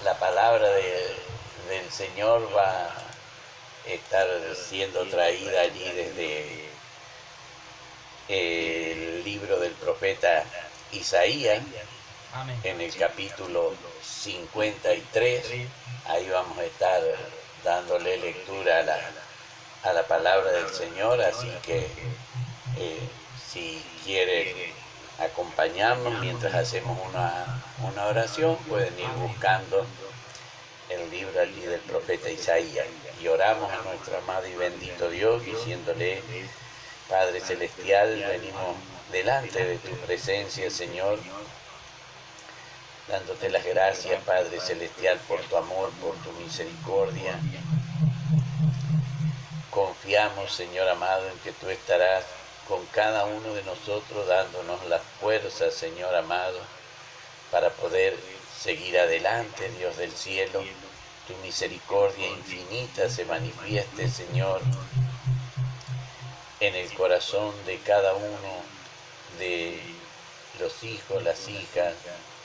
la palabra del Señor va a estar siendo traída allí desde el libro del profeta Isaías, Amén. en el capítulo 53. Ahí vamos a estar dándole lectura a la palabra del Señor, así que si quieren acompañarnos mientras hacemos una oración, pueden ir buscando el libro allí del profeta Isaías. Y oramos a nuestro amado y bendito Dios, diciéndole: Padre Celestial, venimos delante de tu presencia, Señor, dándote las gracias, Padre Celestial, por tu amor, por tu misericordia. Confiamos, Señor amado, en que tú estarás con cada uno de nosotros, dándonos las fuerzas, Señor amado, para poder seguir adelante, Dios del cielo. Tu misericordia infinita se manifieste, Señor, en el corazón de cada uno de los hijos, las hijas,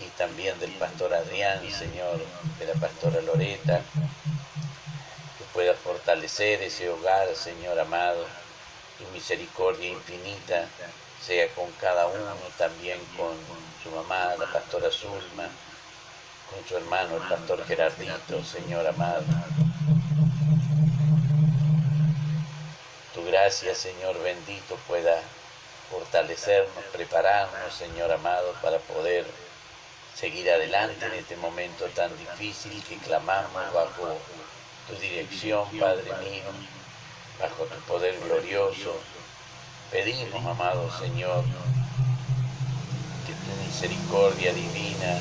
y también del pastor Adrián, Señor, de la pastora Loreta, que puedas fortalecer ese hogar, Señor amado. Tu misericordia infinita sea con cada uno, también con su mamá, la pastora Zulma, con su hermano, el pastor Gerardito, Señor amado. Tu gracia, Señor bendito, pueda fortalecernos, prepararnos, Señor amado, para poder seguir adelante en este momento tan difícil que clamamos bajo tu dirección, Padre mío, bajo tu poder glorioso. Pedimos, amado Señor, que tu misericordia divina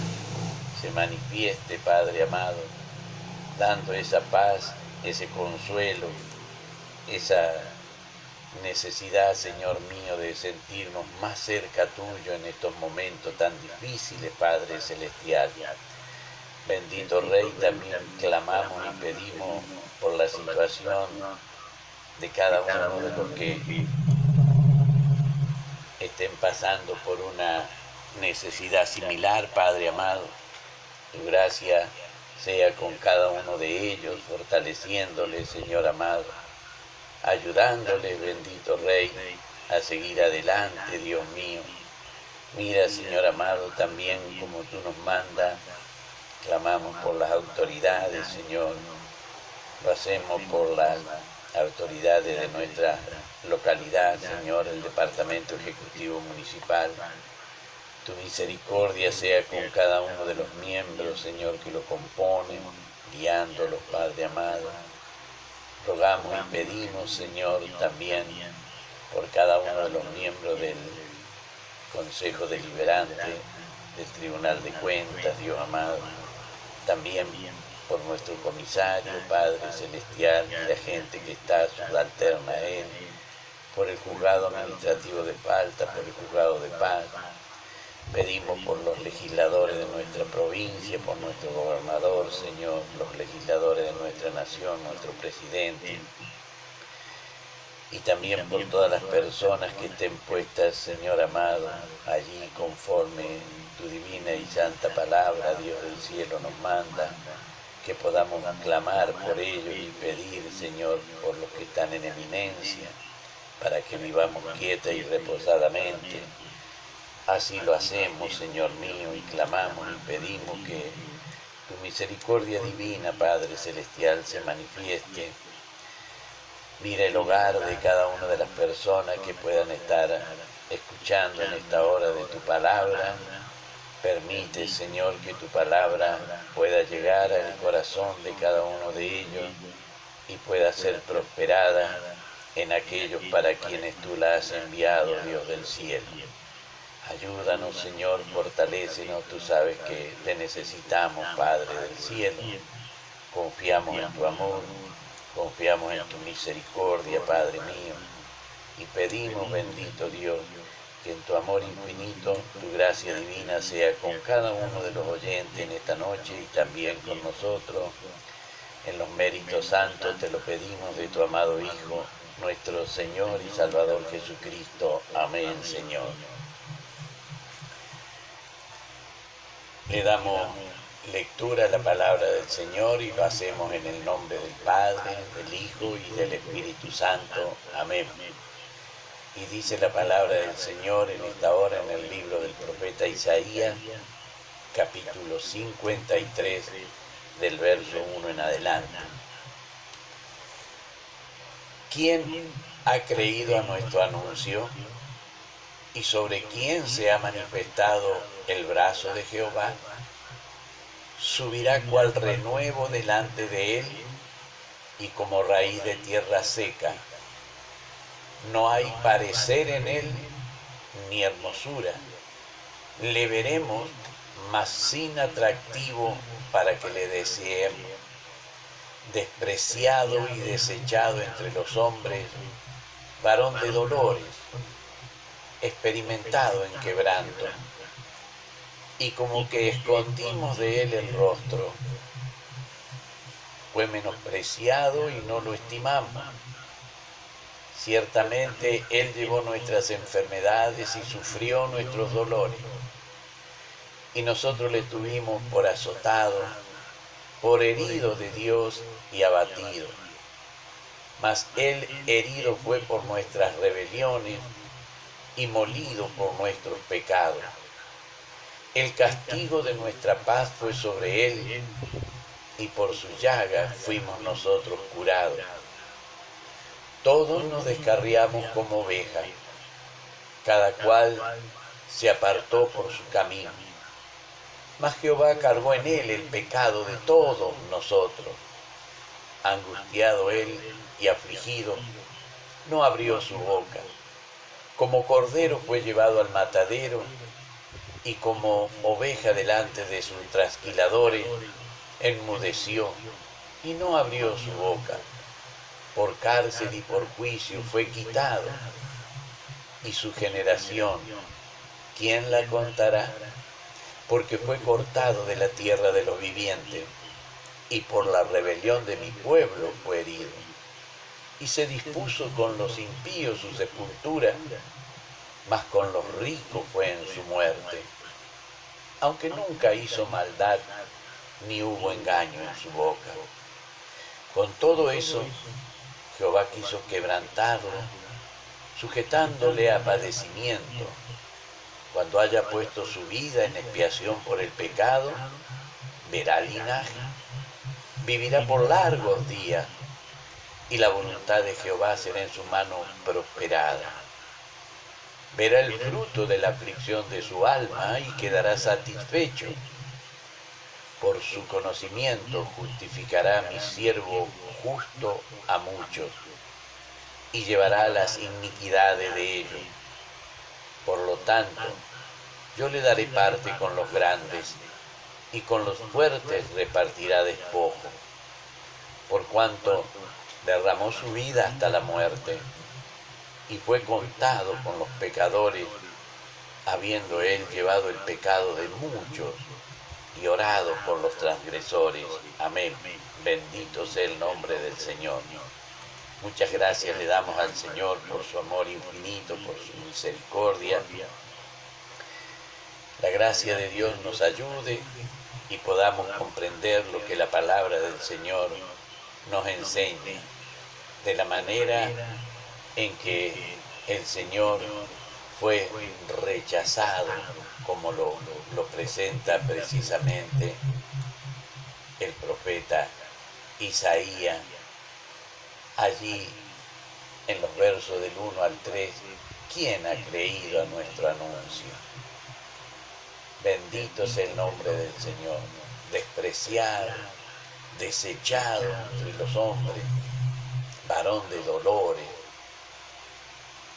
se manifieste, Padre amado, dando esa paz, ese consuelo, esa necesidad, Señor mío, de sentirnos más cerca tuyo en estos momentos tan difíciles, Padre Celestial. Bendito Rey, también clamamos y pedimos por la situación de cada uno de los que estén pasando por una necesidad similar, Padre amado. Tu gracia sea con cada uno de ellos, fortaleciéndoles, Señor amado, ayudándoles, bendito Rey, a seguir adelante, Dios mío. Mira, Señor amado, también como tú nos mandas, clamamos por las autoridades, Señor. Lo hacemos por las autoridades de nuestra localidad, Señor, el Departamento Ejecutivo Municipal. Tu misericordia sea con cada uno de los miembros, Señor, que lo componen, guiándolos, Padre amado. Rogamos y pedimos, Señor, también por cada uno de los miembros del Consejo Deliberante, del Tribunal de Cuentas, Dios amado. También por nuestro comisario, Padre Celestial, y la gente que está subalterna a él, por el juzgado administrativo de falta, por el juzgado de paz. Pedimos por los legisladores de nuestra provincia, por nuestro gobernador, Señor, los legisladores de nuestra nación, nuestro presidente, y también por todas las personas que estén puestas, Señor amado, allí conforme tu divina y santa palabra, Dios del cielo, nos manda, que podamos clamar por ellos y pedir, Señor, por los que están en eminencia, para que vivamos quieta y reposadamente. Así lo hacemos, Señor mío, y clamamos y pedimos que tu misericordia divina, Padre Celestial, se manifieste. Mira el hogar de cada una de las personas que puedan estar escuchando en esta hora de tu palabra. Permite, Señor, que tu palabra pueda llegar al corazón de cada uno de ellos y pueda ser prosperada en aquellos para quienes tú la has enviado, Dios del cielo. Ayúdanos, Señor, fortalécenos, tú sabes que te necesitamos, Padre del cielo. Confiamos en tu amor, confiamos en tu misericordia, Padre mío, y pedimos, bendito Dios, que en tu amor infinito, tu gracia divina sea con cada uno de los oyentes en esta noche y también con nosotros. En los méritos santos te lo pedimos de tu amado Hijo, nuestro Señor y Salvador Jesucristo. Amén, Señor. Le damos lectura de la palabra del Señor y lo hacemos en el nombre del Padre, del Hijo y del Espíritu Santo. Amén. Y dice la palabra del Señor en esta hora en el libro del profeta Isaías, capítulo 53, del verso 1 en adelante. ¿Quién ha creído a nuestro anuncio? ¿Y sobre quién se ha manifestado el brazo de Jehová? Subirá cual renuevo delante de él y como raíz de tierra seca. No hay parecer en él ni hermosura. Le veremos, mas sin atractivo para que le deseemos. Despreciado y desechado entre los hombres, varón de dolores, experimentado en quebranto. Y como que escondimos de él el rostro. Fue menospreciado y no lo estimamos. Ciertamente él llevó nuestras enfermedades y sufrió nuestros dolores. Y nosotros le tuvimos por azotado, por herido de Dios y abatido. Mas él herido fue por nuestras rebeliones y molido por nuestros pecados. El castigo de nuestra paz fue sobre él, y por su llaga fuimos nosotros curados. Todos nos descarriamos como ovejas, cada cual se apartó por su camino. Mas Jehová cargó en él el pecado de todos nosotros. Angustiado él y afligido, no abrió su boca. Como cordero fue llevado al matadero, y como oveja delante de sus trasquiladores, enmudeció y no abrió su boca. Por cárcel y por juicio fue quitado. Y su generación, ¿quién la contará? Porque fue cortado de la tierra de los vivientes, y por la rebelión de mi pueblo fue herido. Y se dispuso con los impíos su sepultura, mas con los ricos fue en su muerte. Aunque nunca hizo maldad, ni hubo engaño en su boca. Con todo eso, Jehová quiso quebrantarlo, sujetándole a padecimiento. Cuando haya puesto su vida en expiación por el pecado, verá linaje, vivirá por largos días, y la voluntad de Jehová será en su mano prosperada. Verá el fruto de la aflicción de su alma y quedará satisfecho. Por su conocimiento justificará mi siervo justo a muchos, y llevará las iniquidades de ellos. Por lo tanto, yo le daré parte con los grandes, y con los fuertes repartirá despojo, por cuanto derramó su vida hasta la muerte, y fue contado con los pecadores, habiendo él llevado el pecado de muchos, y orado por los transgresores. Amén. Bendito sea el nombre del Señor. Muchas gracias le damos al Señor por su amor infinito, por su misericordia. La gracia de Dios nos ayude y podamos comprender lo que la palabra del Señor nos enseña, de la manera en que el Señor fue rechazado, como lo presenta precisamente el profeta Isaías, allí en los versos del 1 al 3, ¿quién ha creído a nuestro anuncio? Bendito sea el nombre del Señor, despreciado, desechado entre los hombres, varón de dolores,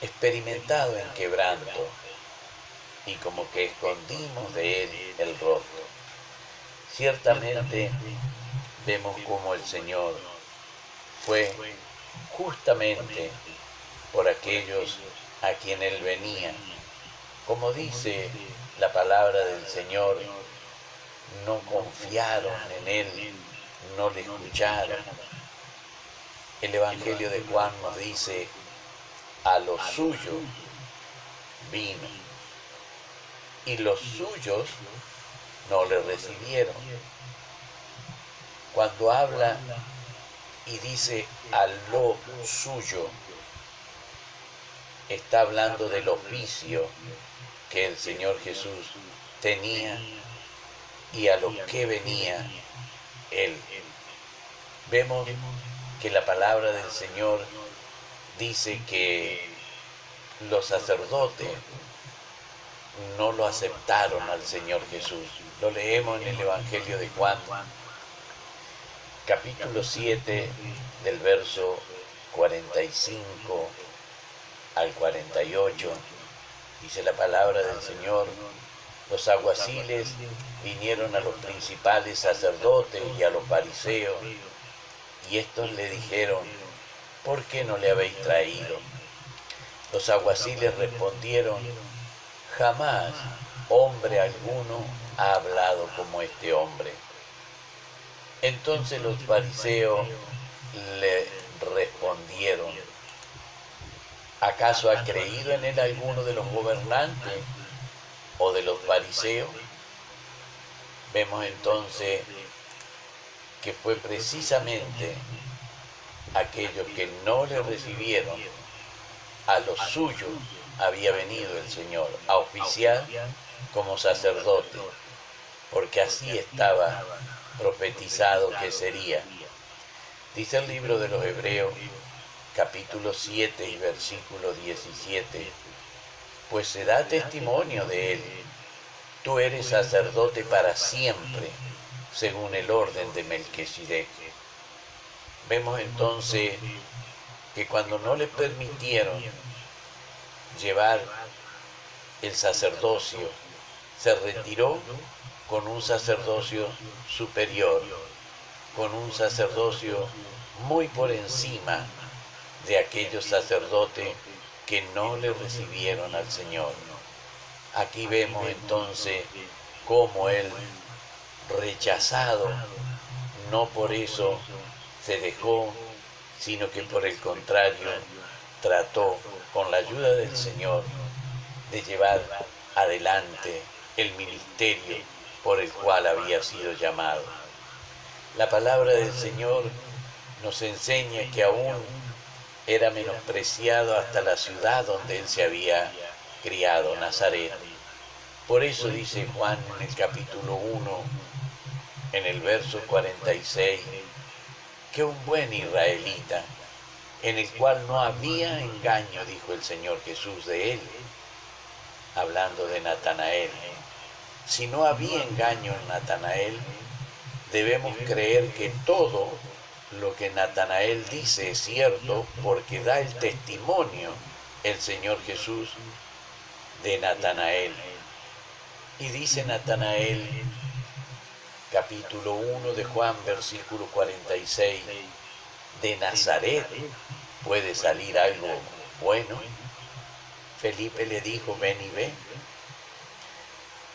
experimentado en quebranto, y como que escondimos de él el rostro. Ciertamente vemos como el Señor fue justamente por aquellos a quien él venía. Como dice la palabra del Señor, no confiaron en él, no le escucharon. El Evangelio de Juan nos dice, a los suyos vino, y los suyos no le recibieron. Cuando habla y dice a lo suyo, está hablando del oficio que el Señor Jesús tenía y a lo que venía Él. Vemos que la palabra del Señor dice que los sacerdotes no lo aceptaron al Señor Jesús. Lo leemos en el Evangelio de Juan, capítulo 7, del verso 45 al 48. Dice la palabra del Señor: los alguaciles vinieron a los principales sacerdotes y a los fariseos, y estos le dijeron: ¿por qué no le habéis traído? Los alguaciles respondieron: jamás hombre alguno ha hablado como este hombre. Entonces los fariseos le respondieron: ¿acaso ha creído en él alguno de los gobernantes o de los fariseos? Vemos entonces que fue precisamente aquellos que no le recibieron, a los suyos había venido el Señor a oficiar como sacerdote, porque así estaba profetizado que sería. Dice el libro de los Hebreos, capítulo 7 y versículo 17: pues se da testimonio de él, tú eres sacerdote para siempre, según el orden de Melquisedec. Vemos entonces que cuando no le permitieron llevar el sacerdocio, se retiró con un sacerdocio superior, con un sacerdocio muy por encima de aquellos sacerdotes que no le recibieron al Señor. Aquí vemos entonces cómo él, rechazado, no por eso se dejó, sino que por el contrario trató, con la ayuda del Señor, de llevar adelante el ministerio por el cual había sido llamado. La palabra del Señor nos enseña que aún era menospreciado hasta la ciudad donde él se había criado, Nazaret. Por eso dice Juan en el capítulo 1, en el verso 46, que un buen israelita, en el cual no había engaño, dijo el Señor Jesús de él, hablando de Natanael. Si no había engaño en Natanael, debemos creer que todo lo que Natanael dice es cierto, porque da el testimonio el Señor Jesús de Natanael. Y dice Natanael, capítulo 1 de Juan, versículo 46, ¿de Nazaret puede salir algo bueno? Felipe le dijo: ven y ve.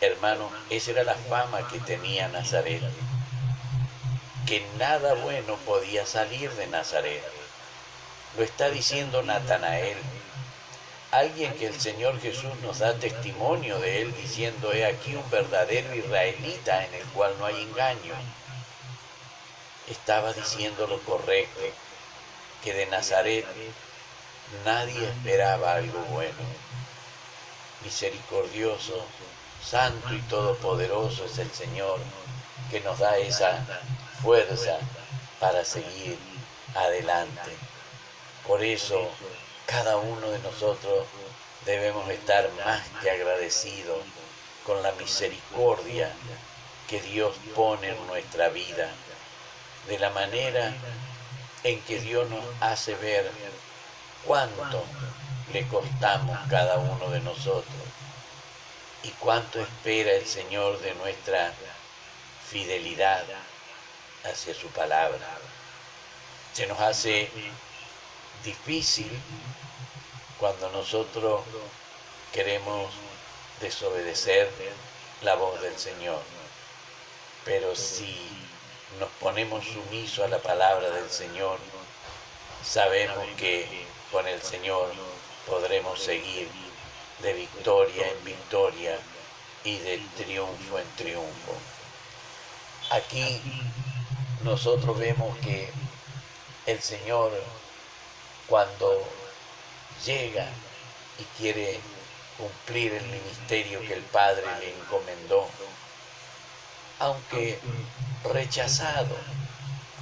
Hermano, esa era la fama que tenía Nazaret, que nada bueno podía salir de Nazaret. Lo está diciendo Natanael, alguien que el Señor Jesús nos da testimonio de él, diciendo: he aquí un verdadero israelita en el cual no hay engaño. Estaba diciendo lo correcto, que de Nazaret nadie esperaba algo bueno. Misericordioso, santo y todopoderoso es el Señor, que nos da esa fuerza para seguir adelante. Por eso, cada uno de nosotros debemos estar más que agradecidos con la misericordia que Dios pone en nuestra vida, de la manera en que Dios nos hace ver cuánto le costamos cada uno de nosotros y cuánto espera el Señor de nuestra fidelidad hacia su palabra. Se nos hace difícil cuando nosotros queremos desobedecer la voz del Señor, pero si nos ponemos sumisos a la palabra del Señor, sabemos que con el Señor podremos seguir de victoria en victoria y de triunfo en triunfo. Aquí nosotros vemos que el Señor, cuando llega y quiere cumplir el ministerio que el Padre le encomendó, aunque rechazado,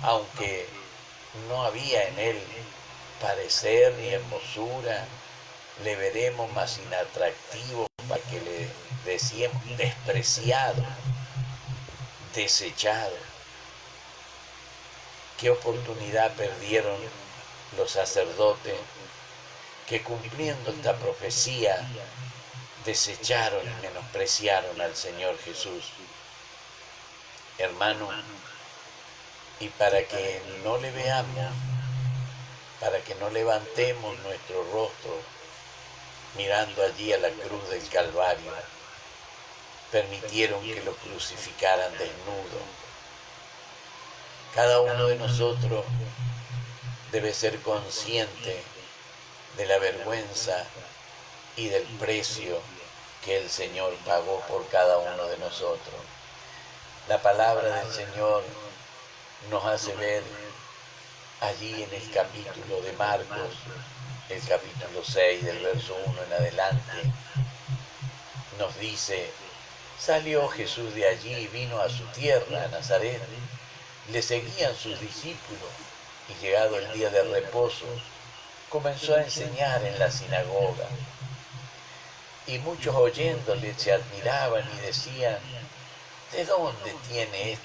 aunque no había en él parecer ni hermosura, le veremos más inatractivo, para que le decíamos despreciado, desechado. ¿Qué oportunidad perdieron los sacerdotes que, cumpliendo esta profecía, desecharon y menospreciaron al Señor Jesús? Hermano, y para que no le veamos, para que no levantemos nuestro rostro mirando allí a la cruz del Calvario, permitieron que lo crucificaran desnudo. Cada uno de nosotros debe ser consciente de la vergüenza y del precio que el Señor pagó por cada uno de nosotros. La palabra del Señor nos hace ver allí en el capítulo de Marcos, el capítulo 6, del verso 1 en adelante, nos dice: salió Jesús de allí y vino a su tierra, a Nazaret. Le seguían sus discípulos y, llegado el día de reposo, comenzó a enseñar en la sinagoga. Y muchos, oyéndole, se admiraban y decían: ¿de dónde tiene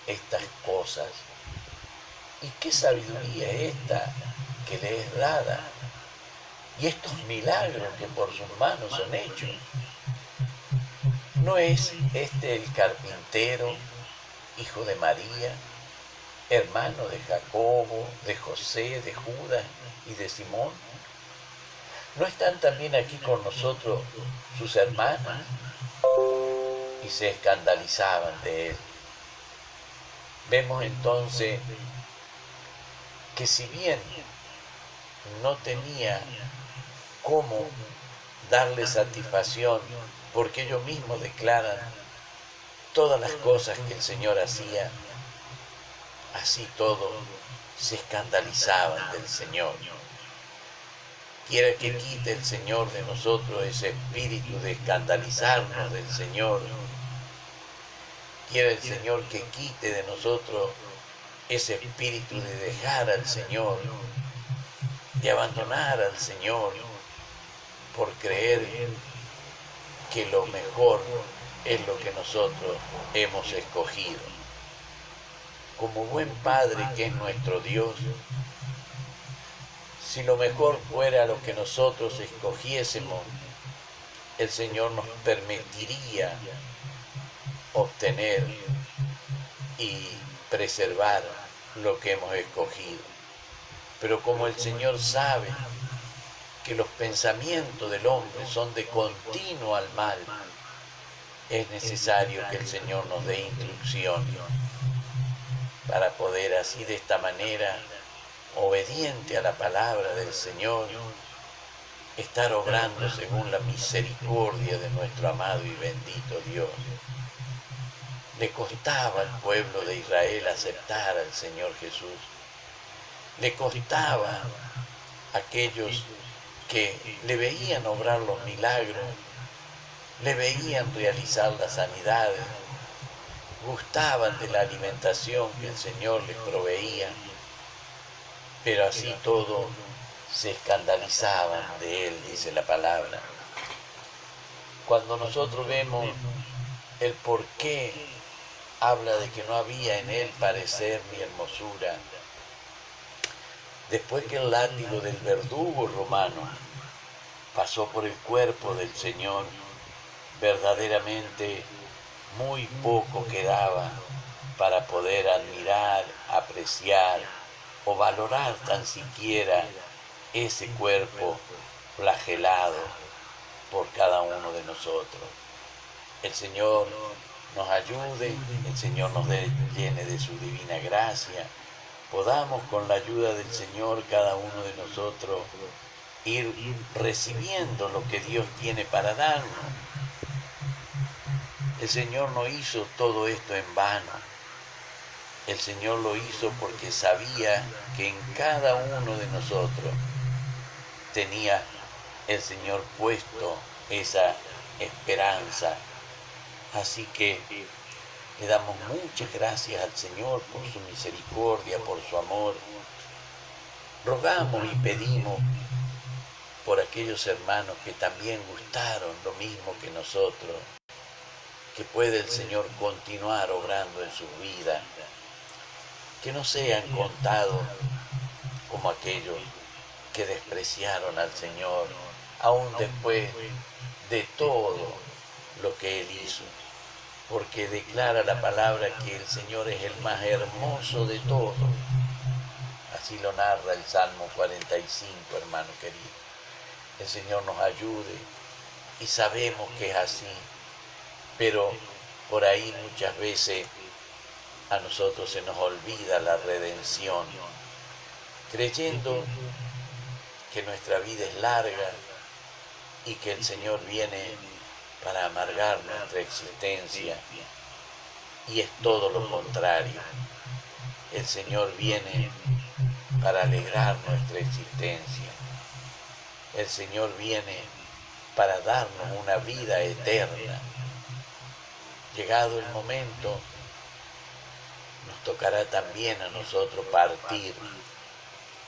estas cosas? ¿Y qué sabiduría es esta que le es dada? Y estos milagros que por sus manos son hechos. ¿No es este el carpintero, hijo de María, hermano de Jacobo, de José, de Judas y de Simón? ¿No están también aquí con nosotros sus hermanas? Y se escandalizaban de él. Vemos entonces que, si bien no tenía cómo darle satisfacción, porque ellos mismos declaran todas las cosas que el Señor hacía, así todo se escandalizaban del Señor. Quiere que quite el Señor de nosotros ese espíritu de escandalizarnos del Señor. Quiere el Señor que quite de nosotros ese espíritu de dejar al Señor, de abandonar al Señor por creer que lo mejor es lo que nosotros hemos escogido. Como buen Padre que es nuestro Dios, si lo mejor fuera lo que nosotros escogiésemos, el Señor nos permitiría obtener y preservar lo que hemos escogido. Pero como el Señor sabe que los pensamientos del hombre son de continuo al mal, es necesario que el Señor nos dé instrucción para poder así, de esta manera, obediente a la palabra del Señor, estar obrando según la misericordia de nuestro amado y bendito Dios. Le costaba al pueblo de Israel aceptar al Señor Jesús. Le costaba a aquellos que le veían obrar los milagros, le veían realizar las sanidades, gustaban de la alimentación que el Señor les proveía, pero así todo se escandalizaban de él, dice la palabra. Cuando nosotros vemos el por qué habla de que no había en él parecer ni hermosura, después que el látigo del verdugo romano pasó por el cuerpo del Señor, verdaderamente muy poco quedaba para poder admirar, apreciar o valorar tan siquiera ese cuerpo flagelado por cada uno de nosotros. El Señor nos ayude, el Señor nos llene de su divina gracia, podamos con la ayuda del Señor cada uno de nosotros ir recibiendo lo que Dios tiene para darnos. El Señor no hizo todo esto en vano. El Señor lo hizo porque sabía que en cada uno de nosotros tenía el Señor puesto esa esperanza. Así que le damos muchas gracias al Señor por su misericordia, por su amor. Rogamos y pedimos por aquellos hermanos que también gustaron lo mismo que nosotros, que puede el Señor continuar obrando en sus vidas, que no sean contados como aquellos que despreciaron al Señor, aún después de todo lo que Él hizo, porque declara la palabra que el Señor es el más hermoso de todos. Así lo narra el Salmo 45, hermano querido. El Señor nos ayude y sabemos que es así, pero por ahí muchas veces a nosotros se nos olvida la redención, creyendo que nuestra vida es larga y que el Señor viene para amargar nuestra existencia, y es todo lo contrario. El Señor viene para alegrar nuestra existencia. El Señor viene para darnos una vida eterna. Llegado el momento, nos tocará también a nosotros partir,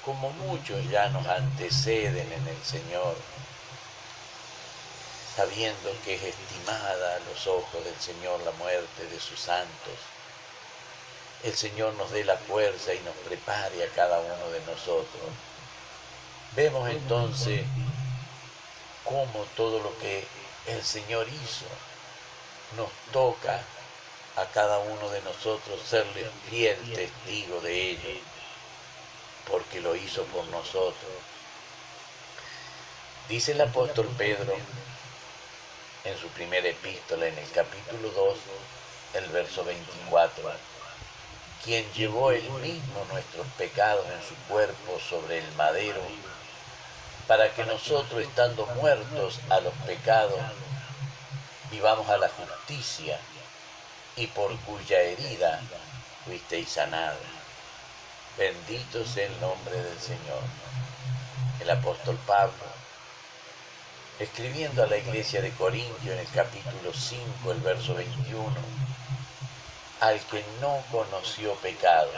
como muchos ya nos anteceden en el Señor, sabiendo que es estimada a los ojos del Señor la muerte de sus santos. El Señor nos dé la fuerza y nos prepare a cada uno de nosotros. Vemos entonces cómo todo lo que el Señor hizo nos toca a cada uno de nosotros serle fiel testigo de ello, porque lo hizo por nosotros. Dice el apóstol Pedro en su primera epístola, en el capítulo 2, el verso 24, quien llevó él mismo nuestros pecados en su cuerpo sobre el madero, para que nosotros, estando muertos a los pecados, vivamos a la justicia, y por cuya herida fuisteis sanados. Bendito sea el nombre del Señor. El apóstol Pablo, escribiendo a la iglesia de Corintio en el capítulo 5, el verso 21, al que no conoció pecado,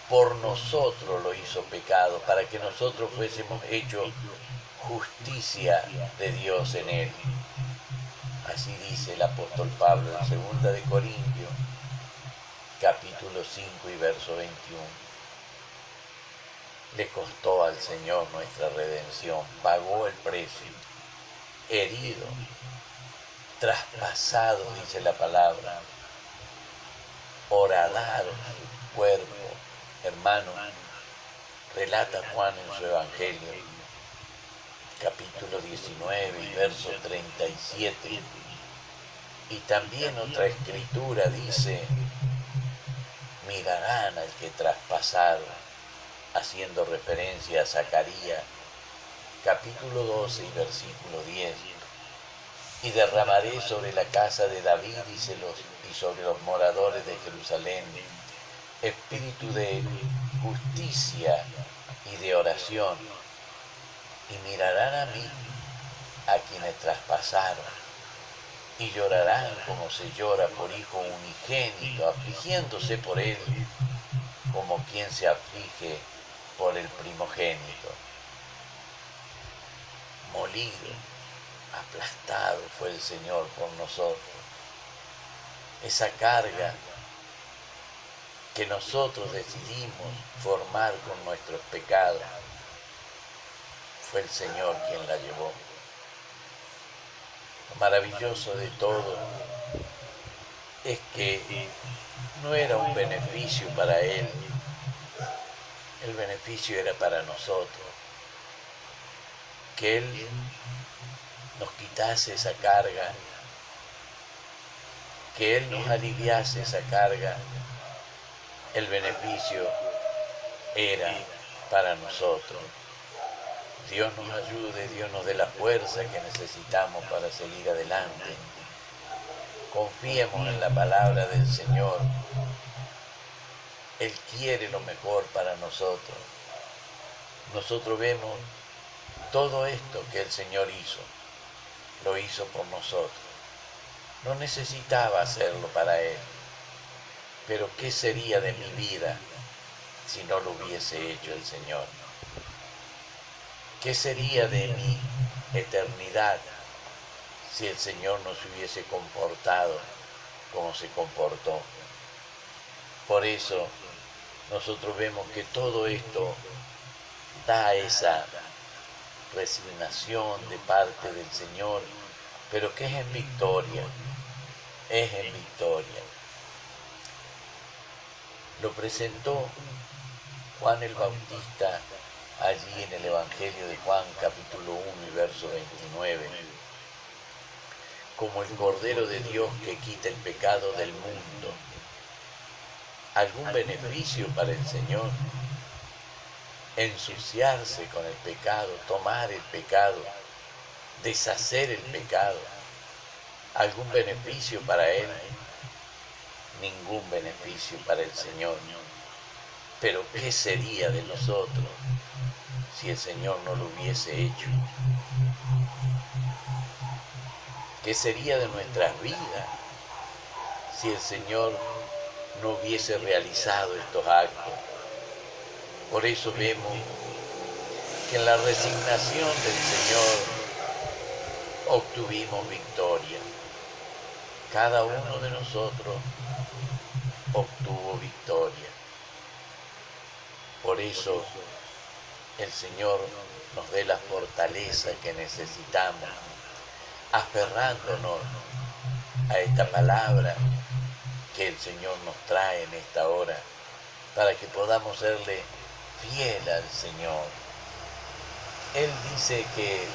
por nosotros lo hizo pecado, para que nosotros fuésemos hechos justicia de Dios en él. Así dice el apóstol Pablo en 2 de Corintios, capítulo 5 y verso 21. Le costó al Señor nuestra redención, pagó el precio, herido, traspasado, dice la palabra, horadado su cuerpo. Hermano, relata Juan en su Evangelio, capítulo 19 y verso 37. Y también otra escritura dice, mirarán al que traspasaron, haciendo referencia a Zacarías, capítulo 12 y versículo 10. Y derramaré sobre la casa de David y sobre los moradores de Jerusalén espíritu de justicia y de oración, y mirarán a mí, a quienes traspasaron, y llorarán como se llora por hijo unigénito, afligiéndose por él, como quien se aflige por el primogénito. Molido, aplastado fue el Señor por nosotros. Esa carga que nosotros decidimos formar con nuestros pecados, fue el Señor quien la llevó. Lo maravilloso de todo es que no era un beneficio para Él, el beneficio era para nosotros. Que Él nos quitase esa carga, que Él nos aliviase esa carga, el beneficio era para nosotros. Dios nos ayude, Dios nos dé la fuerza que necesitamos para seguir adelante. Confiemos en la palabra del Señor. Él quiere lo mejor para nosotros. Nosotros vemos todo esto que el Señor hizo, lo hizo por nosotros. No necesitaba hacerlo para Él. Pero ¿qué sería de mi vida si no lo hubiese hecho el Señor? ¿Qué sería de mi eternidad si el Señor no se hubiese comportado como se comportó? Por eso nosotros vemos que todo esto da esa resignación de parte del Señor, pero que es en victoria, es en victoria. Lo presentó Juan el Bautista allí en el Evangelio de Juan, capítulo 1 y verso 29, como el Cordero de Dios que quita el pecado del mundo. ¿Algún beneficio para el Señor? Ensuciarse con el pecado, tomar el pecado, deshacer el pecado. ¿Algún beneficio para Él? Ningún beneficio para el Señor. Pero ¿qué sería de nosotros si el Señor no lo hubiese hecho? ¿Qué sería de nuestras vidas si el Señor no hubiese realizado estos actos? Por eso vemos que en la resignación del Señor obtuvimos victoria. Cada uno de nosotros obtuvo victoria. Por eso el Señor nos dé la fortaleza que necesitamos, aferrándonos a esta palabra que el Señor nos trae en esta hora, para que podamos serle fiel al Señor. Él dice que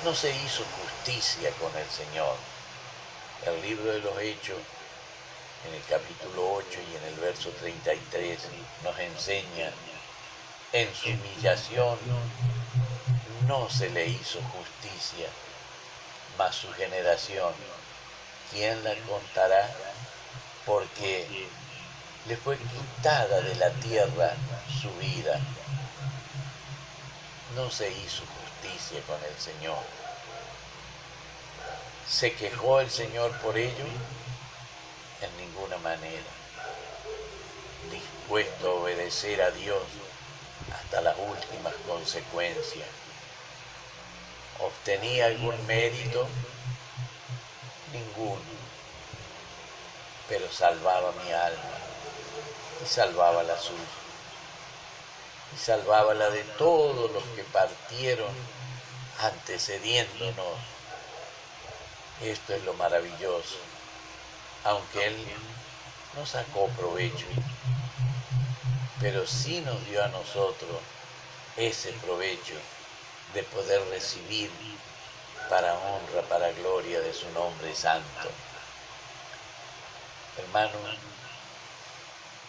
no se hizo justicia con el Señor. El libro de los Hechos, en el capítulo 8 y en el verso 33, nos enseña: en su humillación no se le hizo justicia, mas su generación, ¿quién la contará? Porque le fue quitada de la tierra su vida. No se hizo justicia con el Señor. ¿Se quejó el Señor por ello? En ninguna manera. Dispuesto a obedecer a Dios hasta las últimas consecuencias. ¿Obtenía algún mérito? Ninguno. Pero salvaba mi alma y salvaba la suya. Y salvaba la de todos los que partieron antecediéndonos. Esto es lo maravilloso. Aunque Él no sacó provecho, pero sí nos dio a nosotros ese provecho de poder recibir para honra, para gloria de su nombre santo. Hermano,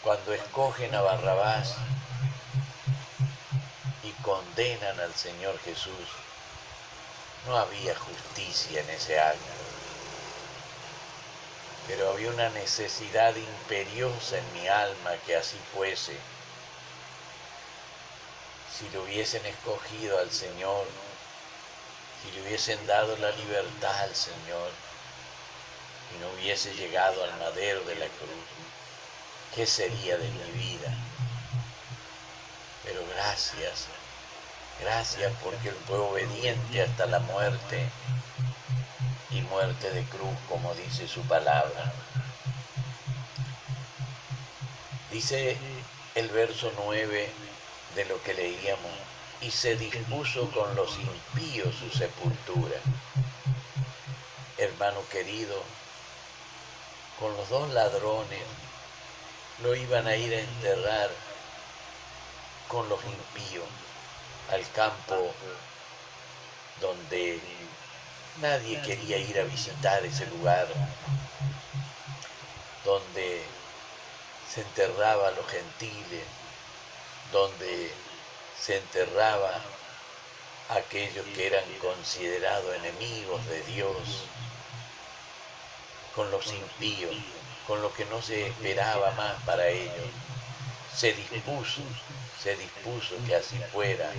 cuando escogen a Barrabás y condenan al Señor Jesús, no había justicia en ese acto, pero había una necesidad imperiosa en mi alma que así fuese. Si le hubiesen escogido al Señor, si le hubiesen dado la libertad al Señor y no hubiese llegado al madero de la cruz, ¿qué sería de mi vida? Pero gracias porque Él fue obediente hasta la muerte, y muerte de cruz, como dice su palabra. Dice el verso 9 de lo que leíamos: y se dispuso con los impíos su sepultura. Hermano querido, con los dos ladrones lo iban a ir a enterrar con los impíos al campo donde nadie quería ir a visitar, ese lugar donde se enterraba a los gentiles, donde se enterraba a aquellos que eran considerados enemigos de Dios. con los impíos, con lo que no se esperaba más para ellos. Se dispuso que así fuera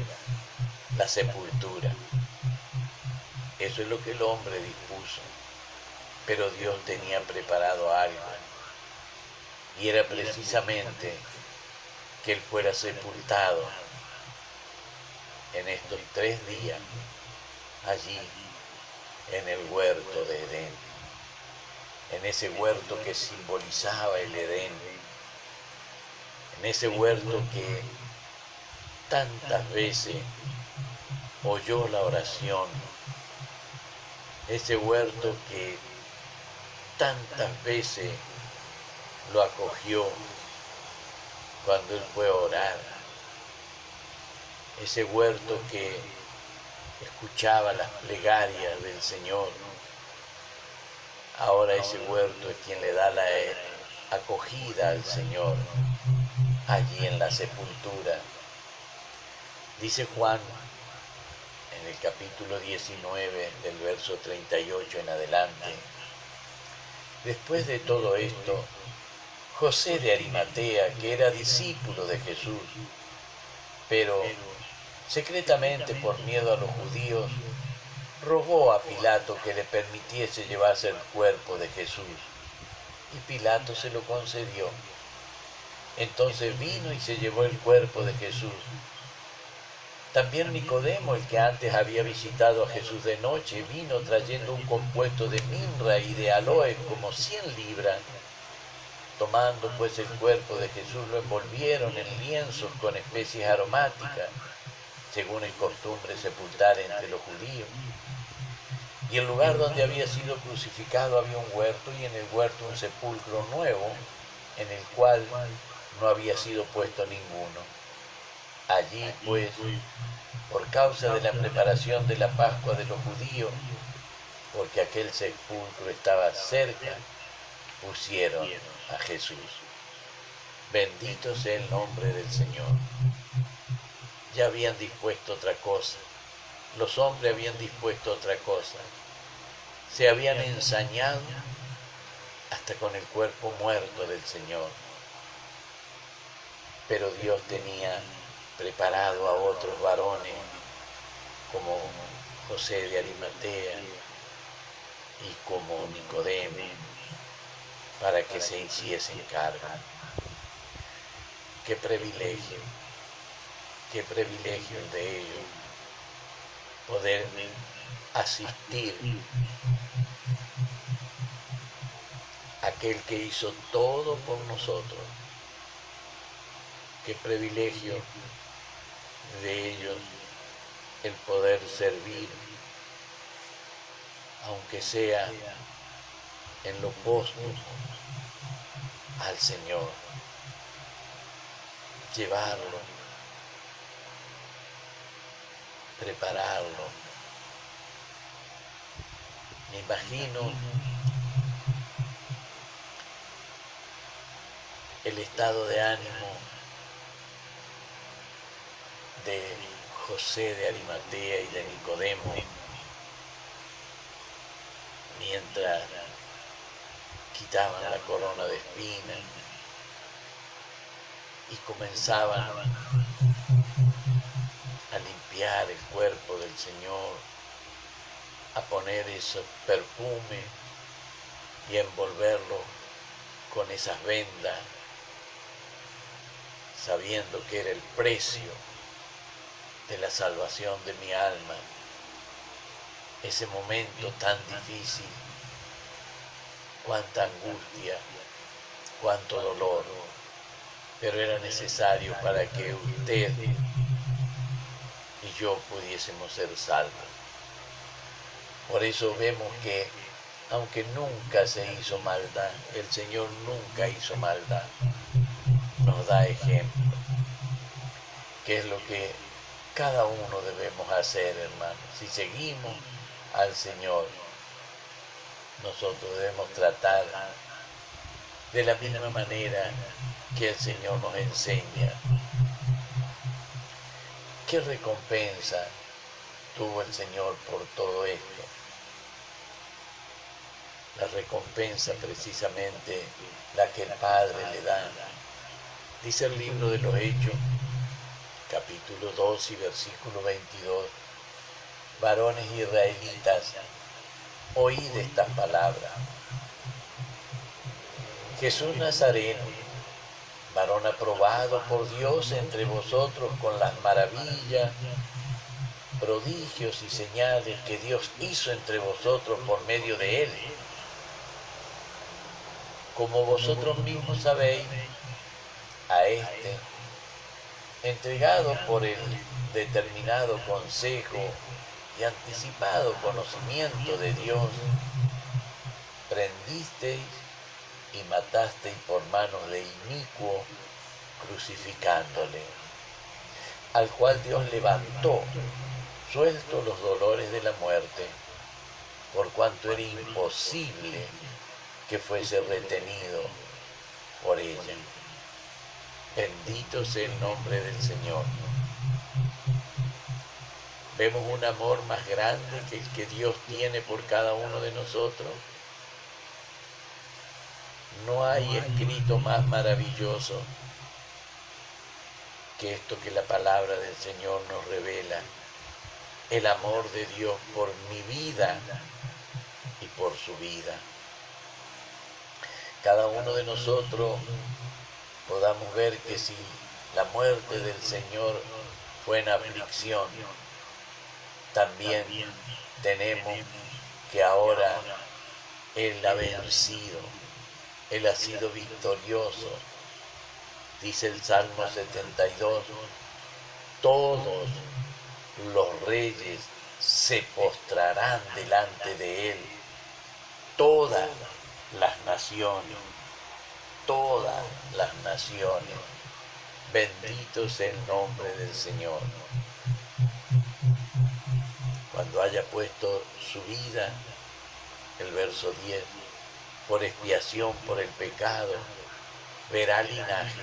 la sepultura. Eso es lo que el hombre dispuso. Pero Dios tenía preparado algo. Y era precisamente que Él fuera sepultado en estos 3 días, allí en el huerto de Edén. En ese huerto que simbolizaba el Edén. En ese huerto que tantas veces oyó la oración. Ese huerto que tantas veces lo acogió cuando Él fue a orar. Ese huerto que escuchaba las plegarias del Señor. Ahora ese huerto es quien le da la acogida al Señor allí en la sepultura. Dice Juan en el capítulo 19 del verso 38 en adelante: después de todo esto, José de Arimatea, que era discípulo de Jesús, pero secretamente por miedo a los judíos, rogó a Pilato que le permitiese llevarse el cuerpo de Jesús, y Pilato se lo concedió. Entonces vino y se llevó el cuerpo de Jesús. También Nicodemo, el que antes había visitado a Jesús de noche, vino trayendo un compuesto de mirra y de aloe como 100 libras. Tomando pues el cuerpo de Jesús, lo envolvieron en lienzos con especies aromáticas, según es costumbre sepultar entre los judíos. Y el lugar donde había sido crucificado había un huerto, y en el huerto un sepulcro nuevo, en el cual no había sido puesto ninguno. Allí pues, por causa de la preparación de la Pascua de los judíos, porque aquel sepulcro estaba cerca, pusieron a Jesús. Bendito sea el nombre del Señor. Ya habían dispuesto otra cosa. Los hombres habían dispuesto otra cosa. Se habían ensañado hasta con el cuerpo muerto del Señor. Pero Dios tenía preparado a otros varones, como José de Arimatea y como Nicodemo, para que se hiciesen cargo. Qué privilegio el de ellos, poder asistir a aquel que hizo todo por nosotros. Qué privilegio de ellos el poder servir, aunque sea en lo póstumo, al Señor, llevarlo, prepararlo. Me imagino el estado de ánimo de José de Arimatea y de Nicodemo mientras quitaban la corona de espinas y comenzaban a limpiar el cuerpo del Señor, a poner esos perfumes y a envolverlo con esas vendas, sabiendo que era el precio de la salvación de mi alma. Ese momento tan difícil, cuánta angustia, cuánto dolor, pero era necesario para que usted y yo pudiésemos ser salvos. Por eso vemos que, aunque nunca se hizo maldad, el Señor nunca hizo maldad, nos da ejemplo, que es lo que cada uno debemos hacer, hermanos. Si seguimos al Señor, nosotros debemos tratar de la misma manera que el Señor nos enseña. ¿Qué recompensa tuvo el Señor por todo esto? la recompensa precisamente la que el Padre le da. Dice el libro de los Hechos, capítulo 2 y versículo 22, varones israelitas, oíd estas palabras. Jesús Nazareno, varón aprobado por Dios entre vosotros con las maravillas, prodigios y señales que Dios hizo entre vosotros por medio de él. Como vosotros mismos sabéis, a este, entregado por el determinado consejo y anticipado conocimiento de Dios, prendisteis y matasteis por manos de inicuo, crucificándole, al cual Dios levantó, suelto los dolores de la muerte, por cuanto era imposible que fuese retenido por ella. Bendito sea el nombre del Señor. Vemos un amor más grande que el que Dios tiene por cada uno de nosotros. No hay escrito más maravilloso que esto que la palabra del Señor nos revela. El amor de Dios por mi vida y por su vida. Cada uno de nosotros podamos ver que si la muerte del Señor fue en aflicción, también tenemos que ahora Él ha vencido, Él ha sido victorioso. Dice el Salmo 72, todos los reyes se postrarán delante de Él, todas las naciones, bendito sea el nombre del Señor. Cuando haya puesto su vida, el verso 10, por expiación por el pecado, verá linaje.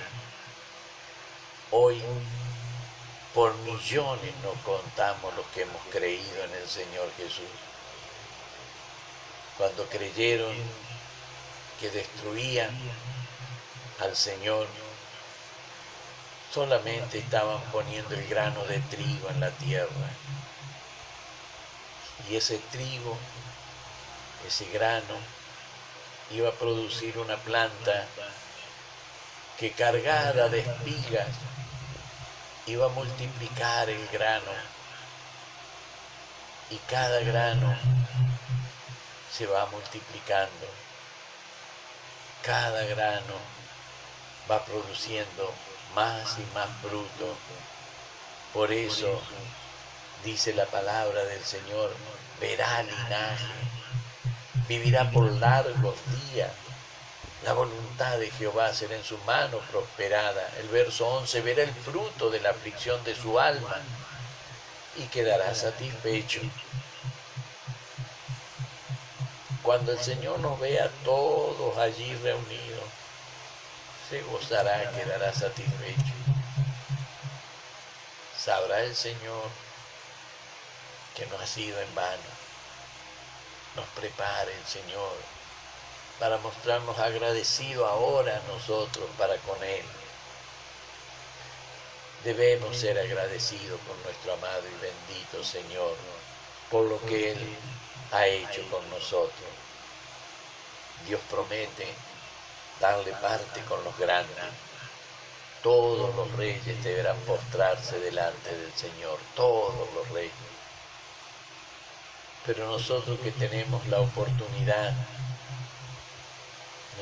Hoy, por millones no contamos los que hemos creído en el Señor Jesús. Cuando creyeron que destruían al Señor, solamente estaban poniendo el grano de trigo en la tierra. Y ese trigo, ese grano, iba a producir una planta que cargada de espigas iba a multiplicar el grano, y cada grano se va multiplicando, cada grano va produciendo más y más fruto. Por eso dice la palabra del Señor, verá linaje, vivirá por largos días. La voluntad de Jehová será en su mano prosperada. El verso 11, verá el fruto de la aflicción de su alma y quedará satisfecho. Cuando el Señor nos vea todos allí reunidos, se gozará, quedará satisfecho. Sabrá el Señor que no ha sido en vano. Nos prepara el Señor para mostrarnos agradecidos ahora nosotros para con Él. Debemos ser agradecidos con nuestro amado y bendito Señor por lo que Él ha hecho con nosotros. Dios promete darle parte con los grandes. Todos los reyes deberán postrarse delante del Señor, todos los reyes. Pero nosotros que tenemos la oportunidad,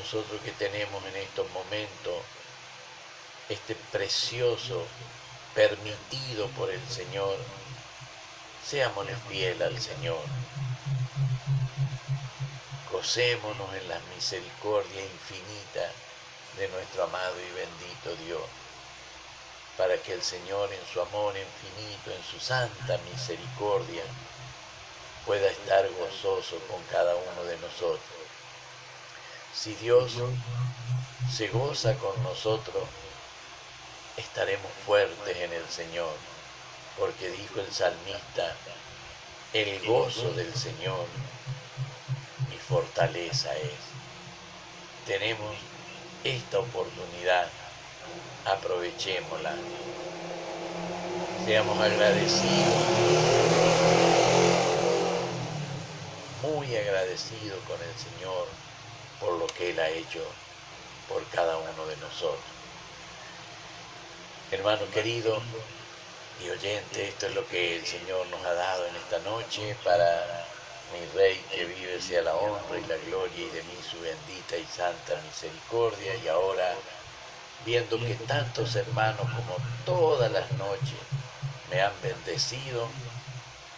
nosotros que tenemos en estos momentos este precioso permitido por el Señor, seámonos fieles al Señor. Gocémonos en la misericordia infinita de nuestro amado y bendito Dios, para que el Señor en su amor infinito, en su santa misericordia, pueda estar gozoso con cada uno de nosotros. Si Dios se goza con nosotros, estaremos fuertes en el Señor, porque dijo el salmista, el gozo del Señor, mi fortaleza es. Tenemos esta oportunidad, aprovechémosla. Seamos agradecidos, muy agradecidos con el Señor por lo que Él ha hecho por cada uno de nosotros. Hermano querido y oyente, esto es lo que el Señor nos ha dado en esta noche. Para mi Rey que vive sea la honra y la gloria, y de mí su bendita y santa misericordia. Y ahora, viendo que tantos hermanos como todas las noches me han bendecido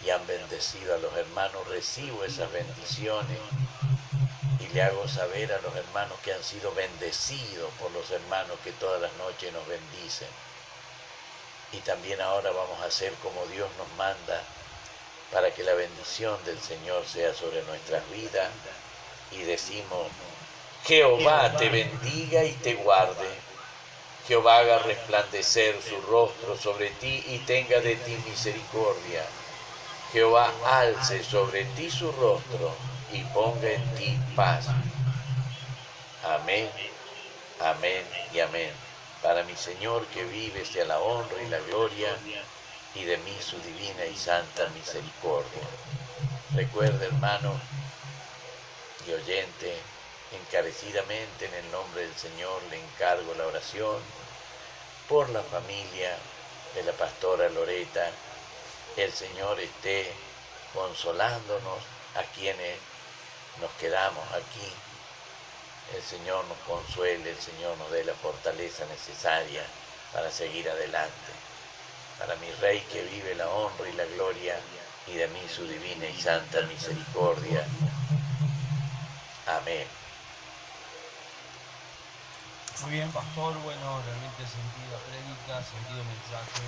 y han bendecido a los hermanos, recibo esas bendiciones y le hago saber a los hermanos que han sido bendecidos por los hermanos que todas las noches nos bendicen. Y también ahora vamos a hacer como Dios nos manda, para que la bendición del Señor sea sobre nuestras vidas. Y decimos: Jehová te bendiga y te guarde. Jehová haga resplandecer su rostro sobre ti y tenga de ti misericordia. Jehová alce sobre ti su rostro y ponga en ti paz. Amén, amén y amén. Para mi Señor que vive sea la honra y la gloria, y de mí su divina y santa misericordia. Recuerda, hermano y oyente, encarecidamente en el nombre del Señor le encargo la oración por la familia de la pastora Loreta. El Señor esté consolándonos a quienes nos quedamos aquí. El Señor nos consuele, el Señor nos dé la fortaleza necesaria para seguir adelante. Para mi Rey que vive la honra y la gloria, y de mí su divina y santa misericordia. Amén. Muy bien, pastor. Bueno, realmente sentido prédica, sentido mensaje.